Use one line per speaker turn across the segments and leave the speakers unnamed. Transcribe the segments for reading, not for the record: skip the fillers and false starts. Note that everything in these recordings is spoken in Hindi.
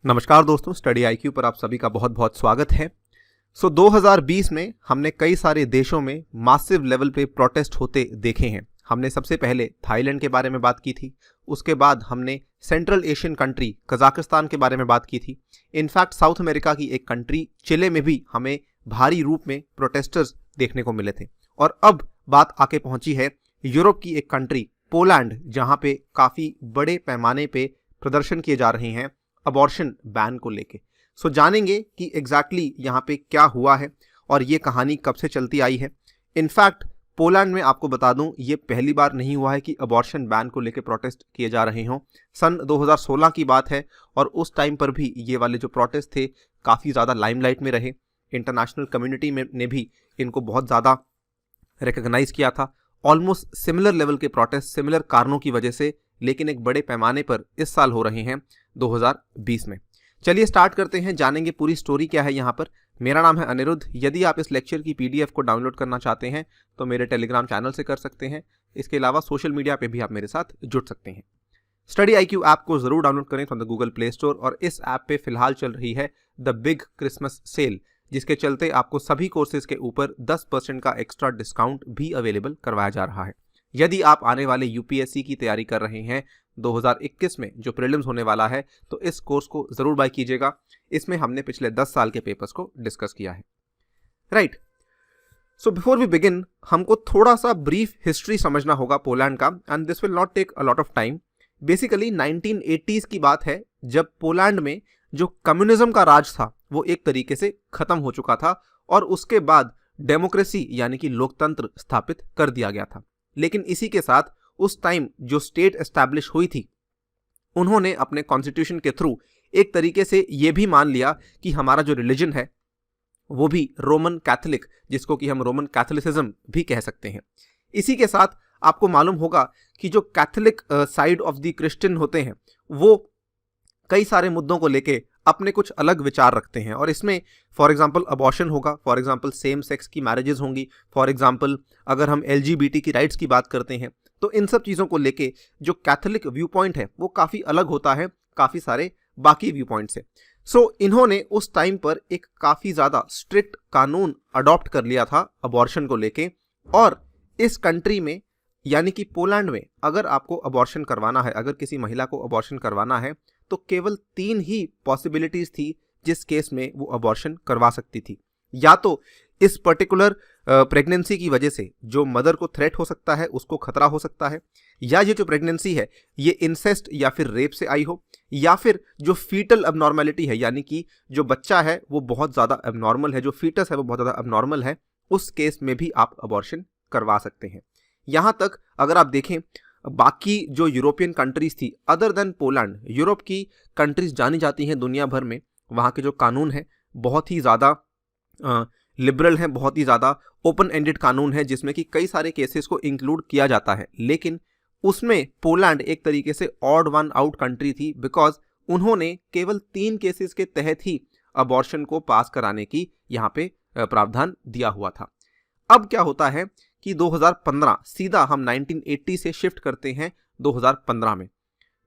नमस्कार दोस्तों, स्टडी आईक्यू पर आप सभी का बहुत बहुत स्वागत है। 2020 में हमने कई सारे देशों में मासिव लेवल पे प्रोटेस्ट होते देखे हैं। हमने सबसे पहले थाईलैंड के बारे में बात की थी, उसके बाद हमने सेंट्रल एशियन कंट्री कजाकिस्तान के बारे में बात की थी। इनफैक्ट साउथ अमेरिका की एक कंट्री चिले में भी हमें भारी रूप में प्रोटेस्टर्स देखने को मिले थे। और अब बात आके पहुंची है यूरोप की एक कंट्री पोलैंड, जहां पे काफ़ी बड़े पैमाने पे प्रदर्शन किए जा रहे हैं अबॉर्शन बैन को लेके। सो जानेंगे कि एग्जैक्टली यहाँ पे क्या हुआ है और ये कहानी कब से चलती आई है। इनफैक्ट पोलैंड में आपको बता दूं, ये पहली बार नहीं हुआ है कि अबॉर्शन बैन को लेके प्रोटेस्ट किए जा रहे हों। सन 2016 की बात है और उस टाइम पर भी ये वाले जो प्रोटेस्ट थे काफ़ी ज़्यादा लाइमलाइट में रहे। इंटरनेशनल कम्युनिटी में ने भी इनको बहुत ज़्यादा रिकग्नाइज किया था। ऑलमोस्ट सिमिलर लेवल के प्रोटेस्ट सिमिलर कारणों की वजह से, लेकिन एक बड़े पैमाने पर इस साल हो रहे हैं 2020 में। चलिए स्टार्ट करते हैं, जानेंगे पूरी स्टोरी क्या है यहाँ पर। मेरा नाम है अनिरुद्ध। यदि आप इस लेक्चर की पीडीएफ को डाउनलोड करना चाहते हैं तो मेरे टेलीग्राम चैनल से कर सकते हैं। इसके अलावा सोशल मीडिया पे भी आप मेरे साथ जुड़ सकते हैं। स्टडी आईक्यू ऐप को जरूर डाउनलोड करें from the Google play store. और इस ऐप पे फिलहाल चल रही है द बिग क्रिसमस सेल, जिसके चलते आपको सभी कोर्सेज के ऊपर 10% का एक्स्ट्रा डिस्काउंट भी अवेलेबल करवाया जा रहा है। यदि आप आने वाले यूपीएससी की तैयारी कर रहे हैं 2021 में, जो प्रीलिम्स होने वाला है, तो इस कोर्स को ज़रूर बाय कीजिएगा। इसमें हमने पिछले 10 साल के पेपर्स को डिस्कस किया है। Right, so before we begin, हमको थोड़ा सा ब्रीफ हिस्ट्री समझना होगा पोलैंड का, and this will not take a lot of time. Basically 1980s की बात है, जब पोलैंड में जो कम्युनिज्म का राज था वो एक तरीके से खत्म हो चुका था और उसके बाद डेमोक्रेसी यानी कि लोकतंत्र स्थापित कर दिया गया था। लेकिन इसी के साथ उस टाइम जो स्टेट एस्टैब्लिश हुई थी, उन्होंने अपने कॉन्स्टिट्यूशन के थ्रू एक तरीके से ये भी मान लिया कि हमारा जो रिलीजन है वो भी रोमन कैथोलिक, जिसको कि हम रोमन कैथोलिसिज्म भी कह सकते हैं। इसी के साथ आपको मालूम होगा कि जो Catholic side of the Christian होते हैं वो कई सारे मुद्दों को लेके अपने कुछ अलग विचार रखते हैं। और इसमें फॉर एग्जांपल अबॉर्शन होगा, फॉर एग्जांपल सेम सेक्स की मैरिजेस होंगी, फॉर एग्जांपल अगर हम एलजीबीटी की राइट्स की बात करते हैं, तो इन सब चीज़ों को लेके जो कैथोलिक व्यू पॉइंट है वो काफ़ी अलग होता है काफ़ी सारे बाकी व्यू पॉइंट से। सो इन्होंने उस टाइम पर एक काफ़ी ज़्यादा स्ट्रिक्ट कानून अडॉप्ट कर लिया था अबॉर्शन को लेके। और इस कंट्री में यानी कि पोलैंड में अगर आपको अबॉर्शन करवाना है, अगर किसी महिला को अबॉर्शन करवाना है, तो केवल 3 ही पॉसिबिलिटीज़ थी जिस केस में वो अबॉर्शन करवा सकती थी। या तो इस पर्टिकुलर प्रेगनेंसी की वजह से जो मदर को थ्रेट हो सकता है, उसको खतरा हो सकता है, या ये जो प्रेगनेंसी है ये इंसेस्ट या फिर रेप से आई हो, या फिर जो फीटल अबनॉर्मेलिटी है यानी कि जो बच्चा है वो बहुत ज़्यादा अबनॉर्मल है, जो फीटस है वो बहुत ज़्यादा अबनॉर्मल है, उस केस में भी आप अबॉर्शन करवा सकते हैं। यहाँ तक अगर आप देखें बाकी जो यूरोपियन कंट्रीज़ थी अदर देन पोलैंड, यूरोप की कंट्रीज़ जानी जाती हैं दुनिया भर में, वहाँ के जो कानून है बहुत ही ज़्यादा लिबरल है, बहुत ही ज़्यादा ओपन एंडेड कानून है, जिसमें कि कई सारे केसेस को इंक्लूड किया जाता है। लेकिन उसमें पोलैंड एक तरीके से ऑड वन आउट कंट्री थी, बिकॉज उन्होंने केवल 3 केसेस के तहत ही अबॉर्शन को पास कराने की यहाँ पे प्रावधान दिया हुआ था। अब क्या होता है कि 2015 सीधा हम 1980 से शिफ्ट करते हैं 2015 में।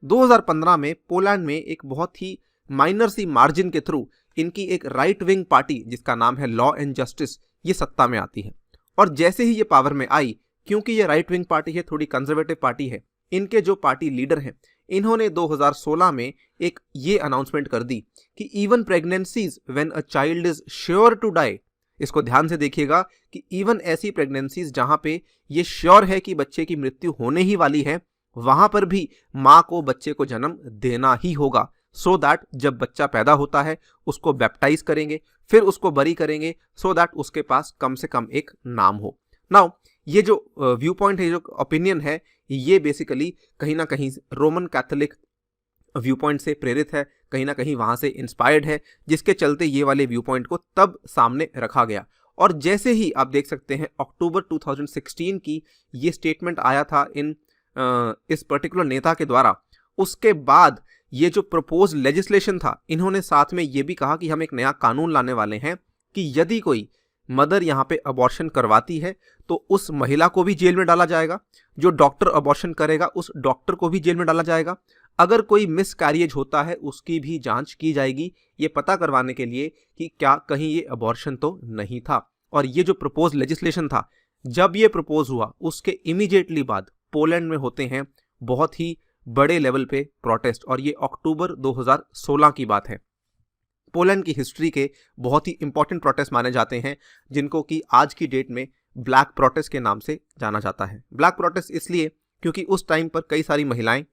2015 में पोलैंड में एक बहुत ही माइनर सी मार्जिन के थ्रू इनकी एक राइट विंग पार्टी जिसका नाम है लॉ एंड जस्टिस, ये सत्ता में आती है। और जैसे ही ये पावर में आई, क्योंकि ये राइट विंग पार्टी है, थोड़ी कंजर्वेटिव पार्टी है, इनके जो पार्टी लीडर हैं इन्होंने 2016 में एक ये अनाउंसमेंट कर दी कि even pregnancies when a child is sure to die, इसको ध्यान से देखिएगा कि इवन ऐसी प्रेगनेंसीज जहां पे ये श्योर है कि बच्चे की मृत्यु होने ही वाली है, वहां पर भी माँ को बच्चे को जन्म देना ही होगा, सो दैट जब बच्चा पैदा होता है उसको बैप्टाइज करेंगे, फिर उसको बरी करेंगे, सो दैट उसके पास कम से कम एक नाम हो। नाउ ये जो व्यू पॉइंट है, जो ओपिनियन है, ये बेसिकली कहीं ना कहीं रोमन कैथोलिक व्यू पॉइंट से प्रेरित है, कहीं ना कहीं वहाँ से इंस्पायर्ड है, जिसके चलते ये वाले व्यू पॉइंट को तब सामने रखा गया। और जैसे ही आप देख सकते हैं अक्टूबर 2016 की ये स्टेटमेंट आया था इस पर्टिकुलर नेता के द्वारा, उसके बाद ये जो प्रपोज लेजिस्लेशन था, इन्होंने साथ में ये भी कहा कि हम एक नया कानून लाने वाले हैं कि यदि कोई मदर यहाँ पे अबॉर्शन करवाती है तो उस महिला को भी जेल में डाला जाएगा, जो डॉक्टर अबॉर्शन करेगा उस डॉक्टर को भी जेल में डाला जाएगा, अगर कोई मिसकैरिएज होता है उसकी भी जांच की जाएगी, ये पता करवाने के लिए कि क्या कहीं ये अबॉर्शन तो नहीं था। और ये जो प्रपोज लेजिस्लेशन था, जब ये प्रपोज हुआ उसके इमीडिएटली बाद पोलैंड में होते हैं बहुत ही बड़े लेवल पे प्रोटेस्ट, और ये अक्टूबर 2016 की बात है। पोलैंड की हिस्ट्री के बहुत ही इंपॉर्टेंट प्रोटेस्ट माने जाते हैं, जिनको कि आज की डेट में ब्लैक प्रोटेस्ट के नाम से जाना जाता है। ब्लैक प्रोटेस्ट इसलिए क्योंकि उस टाइम पर कई सारी महिलाएं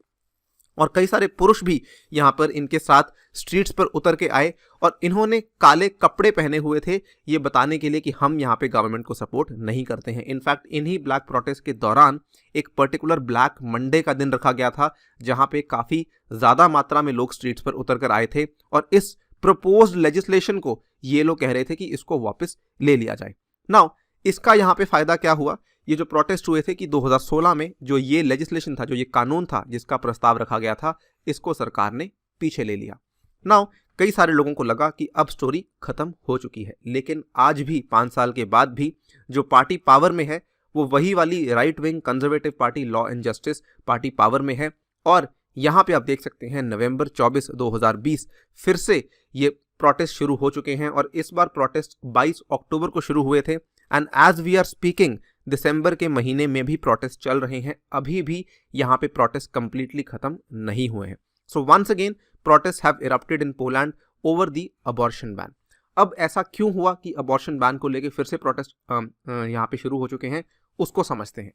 और कई सारे पुरुष भी यहाँ पर इनके साथ स्ट्रीट्स पर उतर के आए, और इन्होंने काले कपड़े पहने हुए थे ये बताने के लिए कि हम यहाँ पे गवर्नमेंट को सपोर्ट नहीं करते हैं। इनफैक्ट इन्हीं ब्लैक प्रोटेस्ट के दौरान एक पर्टिकुलर ब्लैक मंडे का दिन रखा गया था, जहाँ पे काफ़ी ज़्यादा मात्रा में लोग स्ट्रीट्स पर उतर कर आए थे, और इस प्रपोज्ड लेजिस्लेशन को ये लोग कह रहे थे कि इसको वापस ले लिया जाए। नाउ इसका यहाँ पे फ़ायदा क्या हुआ, ये जो प्रोटेस्ट हुए थे कि 2016 में जो ये लेजिस्लेशन था, जो ये कानून था जिसका प्रस्ताव रखा गया था, इसको सरकार ने पीछे ले लिया। नाउ कई सारे लोगों को लगा कि अब स्टोरी खत्म हो चुकी है, लेकिन आज भी 5 साल के बाद भी जो पार्टी पावर में है वो वही वाली right wing conservative party law and justice party power में है। और यहाँ पे आप देख सकते हैं नवंबर 24, 2020 फिर से ये प्रोटेस्ट शुरू हो चुके हैं, और इस बार प्रोटेस्ट 22 अक्टूबर को शुरू हुए थे, and as we are speaking दिसंबर के महीने में भी प्रोटेस्ट चल रहे हैं। अभी भी यहाँ पे प्रोटेस्ट कंप्लीटली खत्म नहीं हुए हैं। So once again protest have erupted in Poland over the abortion ban. अब ऐसा क्यों हुआ कि अबॉर्शन बैन को लेके फिर से प्रोटेस्ट यहाँ पे शुरू हो चुके हैं, उसको समझते हैं।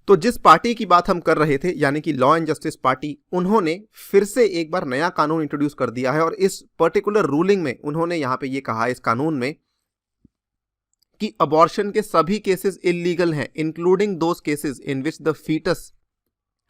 तो जिस पार्टी की बात हम कर रहे थे, यानी कि लॉ एंड जस्टिस पार्टी, उन्होंने फिर से एक बार नया कानून इंट्रोड्यूस कर दिया है, और इस पर्टिकुलर रूलिंग में उन्होंने यहाँ पे ये कहा है इस कानून में कि अबॉर्शन के सभी केसेस इलीगल हैं, including those cases in which the fetus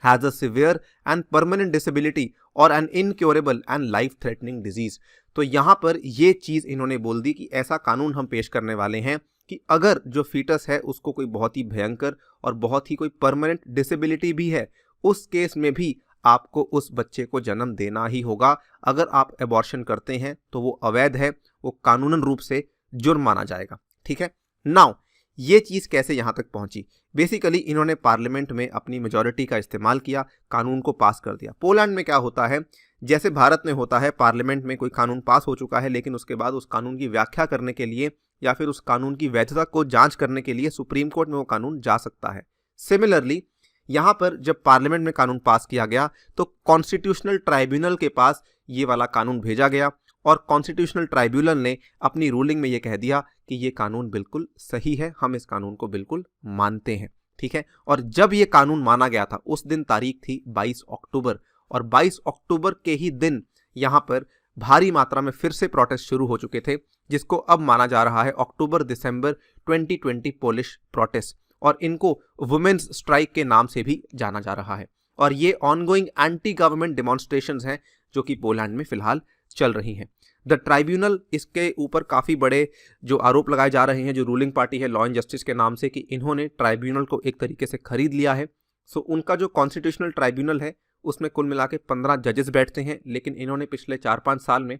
has a severe and permanent disability और an incurable and life threatening disease. तो यहाँ पर ये चीज़ इन्होंने बोल दी कि ऐसा कानून हम पेश करने वाले हैं कि अगर जो फीटस है उसको कोई बहुत ही भयंकर और बहुत ही कोई परमानेंट डिसेबिलिटी भी है, उस केस में भी आपको उस बच्चे को जन्म देना ही होगा। अगर आप अबॉर्शन करते हैं तो वो अवैध है, वो कानूनन रूप से जुर्म माना जाएगा। ठीक है। नाउ ये चीज़ कैसे यहाँ तक पहुँची? बेसिकली इन्होंने पार्लियामेंट में अपनी मेजॉरिटी का इस्तेमाल किया, कानून को पास कर दिया। पोलैंड में क्या होता है, जैसे भारत में होता है, पार्लियामेंट में कोई कानून पास हो चुका है, लेकिन उसके बाद उस कानून की व्याख्या करने के लिए या फिर उस कानून की वैधता को जांच करने के लिए सुप्रीम कोर्ट में वो कानून जा सकता है। सिमिलरली यहाँ पर जब पार्लियामेंट में कानून पास किया गया तो कॉन्स्टिट्यूशनल ट्राइब्यूनल के पास ये वाला कानून भेजा गया, और कॉन्स्टिट्यूशनल ट्राइब्यूनल ने अपनी रूलिंग में ये कह दिया कि ये कानून बिल्कुल सही है, हम इस कानून को बिल्कुल मानते हैं। ठीक है। और जब ये कानून माना गया था उस दिन तारीख थी 22 अक्टूबर, और 22 अक्टूबर के ही दिन यहाँ पर भारी मात्रा में फिर से प्रोटेस्ट शुरू हो चुके थे, जिसको अब माना जा रहा है अक्टूबर दिसंबर 2020 पोलिश प्रोटेस्ट, और इनको वुमेन्स स्ट्राइक के नाम से भी जाना जा रहा है। और ये ऑनगोइंग एंटी गवर्नमेंट डेमोन्स्ट्रेशंस हैं जो कि पोलैंड में फिलहाल चल रही हैं। द ट्राइब्यूनल, इसके ऊपर काफ़ी बड़े जो आरोप लगाए जा रहे हैं जो रूलिंग पार्टी है लॉ एंड जस्टिस के नाम से, कि इन्होंने ट्राइब्यूनल को एक तरीके से खरीद लिया है। सो उनका जो कॉन्स्टिट्यूशनल ट्राइब्यूनल है उसमें कुल मिला के 15 जजेस बैठते हैं, लेकिन इन्होंने पिछले 4-5 साल में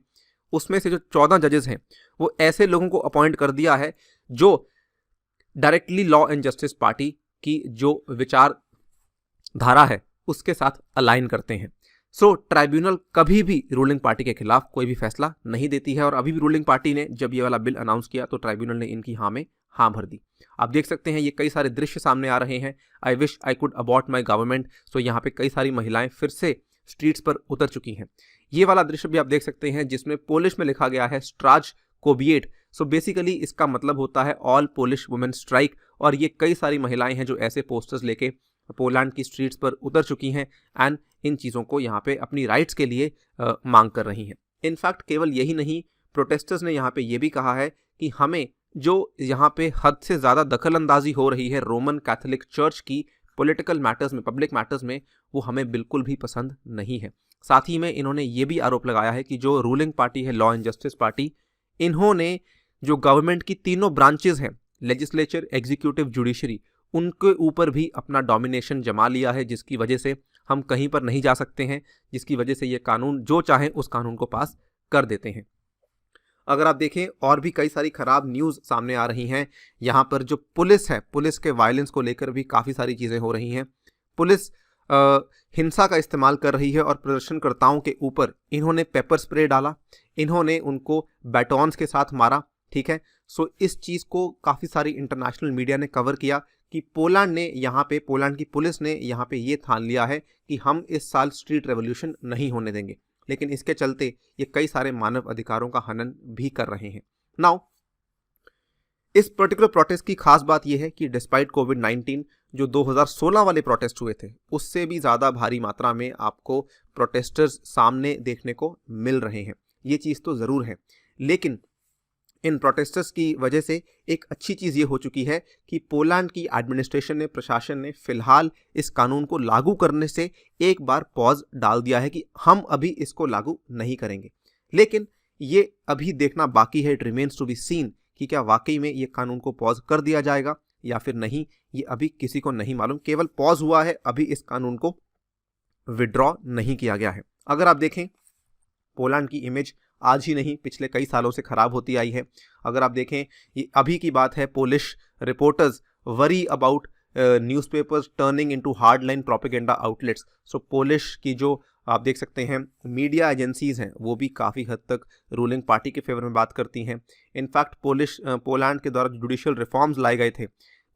उसमें से जो 14 जजेस हैं वो ऐसे लोगों को अपॉइंट कर दिया है जो directly law and justice party की जो विचारधारा है उसके साथ अलाइन करते हैं। सो ट्राइब्यूनल कभी भी रूलिंग पार्टी के खिलाफ कोई भी फैसला नहीं देती है, और अभी भी रूलिंग पार्टी ने जब ये वाला बिल अनाउंस किया तो ट्राइब्यूनल ने इनकी हाँ में हाँ भर दी। आप देख सकते हैं ये कई सारे दृश्य सामने आ रहे हैं। I wish I could abort my government. So यहाँ पे कई सारी महिलाएं फिर से स्ट्रीट्स पर उतर चुकी हैं। ये वाला दृश्य भी आप देख सकते हैं जिसमें पोलिश में लिखा गया है स्ट्राज कोबिएट। सो बेसिकली इसका मतलब होता है ऑल पोलिश वुमेन स्ट्राइक, और ये कई सारी महिलाएं हैं जो ऐसे पोस्टर्स लेके पोलैंड की स्ट्रीट्स पर उतर चुकी हैं एंड इन चीज़ों को यहाँ पे अपनी राइट्स के लिए मांग कर रही हैं। इनफैक्ट केवल यही नहीं, प्रोटेस्टर्स ने यहाँ पे ये भी कहा है कि हमें जो यहाँ पे हद से ज़्यादा दखल अंदाजी हो रही है रोमन कैथोलिक चर्च की पॉलिटिकल मैटर्स में, पब्लिक मैटर्स में, वो हमें बिल्कुल भी पसंद नहीं है। साथ ही में इन्होंने ये भी आरोप लगाया है कि जो रूलिंग पार्टी है लॉ एंड जस्टिस पार्टी, इन्होंने जो गवर्नमेंट की तीनों ब्रांचेज हैं, लेजिस्लेचर, एग्जीक्यूटिव, जुडिशरी, उनके ऊपर भी अपना डोमिनेशन जमा लिया है, जिसकी वजह से हम कहीं पर नहीं जा सकते हैं, जिसकी वजह से ये कानून जो चाहें उस कानून को पास कर देते हैं। अगर आप देखें और भी कई सारी ख़राब न्यूज़ सामने आ रही हैं। यहाँ पर जो पुलिस है, पुलिस के वायलेंस को लेकर भी काफ़ी सारी चीज़ें हो रही हैं। पुलिस हिंसा का इस्तेमाल कर रही है और प्रदर्शनकर्ताओं के ऊपर इन्होंने पेपर स्प्रे डाला, इन्होंने उनको बैटॉन्स के साथ मारा, ठीक है। सो इस चीज़ को काफ़ी सारी इंटरनेशनल मीडिया ने कवर किया कि पोलैंड ने यहाँ पे, पोलैंड की पुलिस ने यहाँ पे ये ठान लिया है कि हम इस साल स्ट्रीट रेवोल्यूशन नहीं होने देंगे। लेकिन इसके चलते ये कई सारे मानव अधिकारों का हनन भी कर रहे हैं। नाउ इस पर्टिकुलर प्रोटेस्ट की खास बात यह है कि डिस्पाइट कोविड-19 जो 2016 वाले प्रोटेस्ट हुए थे उससे भी ज़्यादा भारी मात्रा में आपको प्रोटेस्टर्स सामने देखने को मिल रहे हैं। ये चीज़ तो ज़रूर है, लेकिन इन प्रोटेस्टर्स की वजह से एक अच्छी चीज़ ये हो चुकी है कि पोलैंड की एडमिनिस्ट्रेशन ने, प्रशासन ने फिलहाल इस कानून को लागू करने से एक बार पॉज डाल दिया है कि हम अभी इसको लागू नहीं करेंगे। लेकिन ये अभी देखना बाकी है, it remains to be seen कि क्या वाकई में ये कानून को पॉज कर दिया जाएगा या फिर नहीं, ये अभी किसी को नहीं मालूम। केवल पॉज हुआ है, अभी इस कानून को विड्रॉ नहीं किया गया है। अगर आप देखें, पोलैंड की इमेज आज ही नहीं पिछले कई सालों से खराब होती आई है। अगर आप देखें, ये अभी की बात है, Polish reporters worry about newspapers turning into hardline propaganda outlets. So Polish की जो आप देख सकते हैं मीडिया एजेंसीज हैं वो भी काफ़ी हद तक रूलिंग पार्टी के फेवर में बात करती हैं। इनफैक्ट पोलैंड के द्वारा जुडिशियल रिफॉर्म्स लाए गए थे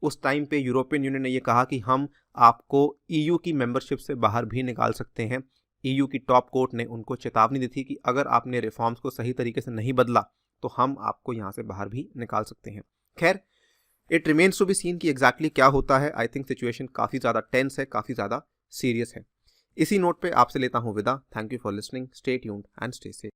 उस टाइम पे यूरोपियन यूनियन ने ये कहा कि हम आपको ईयू की मेंबरशिप से बाहर भी निकाल सकते हैं। ईयू की टॉप कोर्ट ने उनको चेतावनी दी थी कि अगर आपने रिफॉर्म्स को सही तरीके से नहीं बदला तो हम आपको यहाँ से बाहर भी निकाल सकते हैं। खैर, it remains to be seen कि एग्जैक्टली क्या होता है। आई थिंक सिचुएशन काफ़ी ज़्यादा टेंस है, काफ़ी ज़्यादा सीरियस है। इसी नोट पे आपसे लेता हूँ विदा। Thank you for listening, stay tuned and stay safe.